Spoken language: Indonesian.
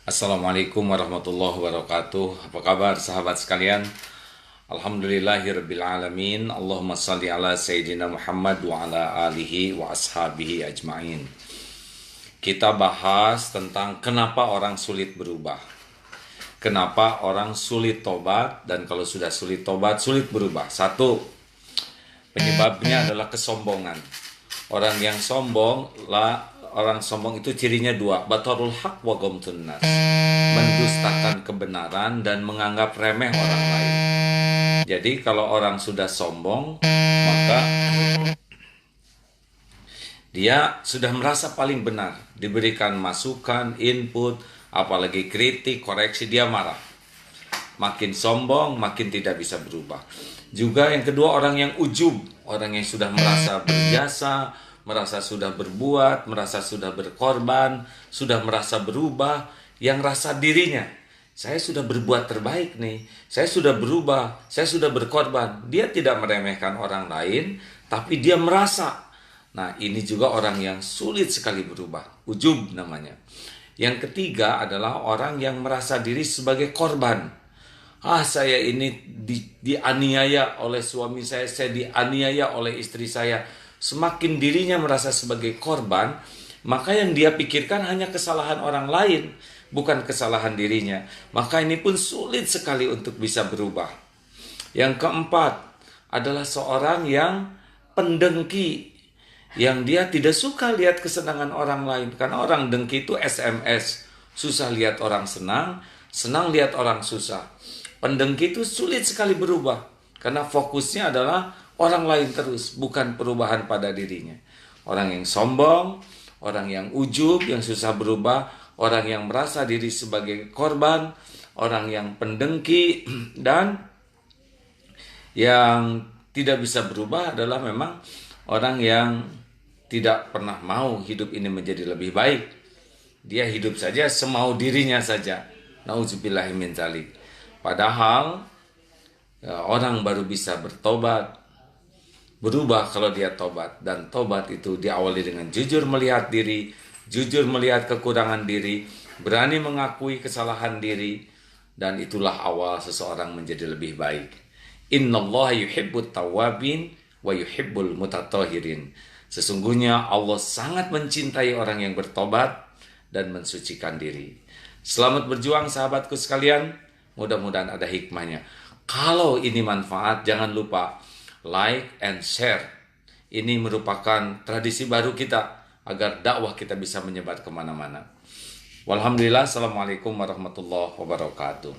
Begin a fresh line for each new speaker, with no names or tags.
Assalamualaikum warahmatullahi wabarakatuh. Apa kabar sahabat sekalian? Alhamdulillahirrabbilalamin. Allahumma salli ala Sayyidina Muhammad wa ala alihi wa ashabihi ajma'in. Kita bahas tentang kenapa orang sulit berubah. Kenapa orang sulit tobat, dan kalau sudah sulit tobat, sulit berubah. Satu, penyebabnya adalah kesombongan. Orang sombong itu cirinya dua, batarul haq wa ghamtun nas, mendustakan kebenaran dan menganggap remeh orang lain. Jadi kalau orang sudah sombong, maka dia sudah merasa paling benar, diberikan masukan, input, apalagi kritik, koreksi, dia marah. Makin sombong, makin tidak bisa berubah. Juga yang kedua, orang yang ujub, orang yang sudah merasa berjasa, merasa sudah berbuat, merasa sudah berkorban, sudah merasa berubah, yang rasa dirinya, saya sudah berbuat terbaik nih, saya sudah berubah, saya sudah berkorban. Dia tidak meremehkan orang lain, tapi dia merasa. Nah, ini juga orang yang sulit sekali berubah, ujub namanya. Yang ketiga adalah orang yang merasa diri sebagai korban. Saya ini dianiaya oleh suami saya dianiaya oleh istri saya. Semakin dirinya merasa sebagai korban, maka yang dia pikirkan hanya kesalahan orang lain, bukan kesalahan dirinya. Maka ini pun sulit sekali untuk bisa berubah. Yang keempat adalah seorang yang pendengki, yang dia tidak suka lihat kesenangan orang lain. Karena orang dengki itu SMS, susah lihat orang senang, senang lihat orang susah. Pendengki itu sulit sekali berubah, karena fokusnya adalah orang lain terus, bukan perubahan pada dirinya. Orang yang sombong, orang yang ujub, yang susah berubah, orang yang merasa diri sebagai korban, orang yang pendengki, dan yang tidak bisa berubah adalah memang orang yang tidak pernah mau hidup ini menjadi lebih baik. Dia hidup saja semau dirinya saja. Nauzubillahi min dzalik. Padahal orang baru bisa bertobat, berubah kalau dia tobat. Dan tobat itu diawali dengan jujur melihat diri, jujur melihat kekurangan diri, berani mengakui kesalahan diri, dan itulah awal seseorang menjadi lebih baik. Innallaha yuhibbut tawwabin wa yuhibbul mutatahhirin. Sesungguhnya Allah sangat mencintai orang yang bertobat dan mensucikan diri. Selamat berjuang sahabatku sekalian, mudah-mudahan ada hikmahnya. Kalau ini manfaat, jangan lupa like and share. Ini merupakan tradisi baru kita agar dakwah kita bisa menyebar kemana-mana. Walhamdulillah, assalamualaikum warahmatullahi wabarakatuh.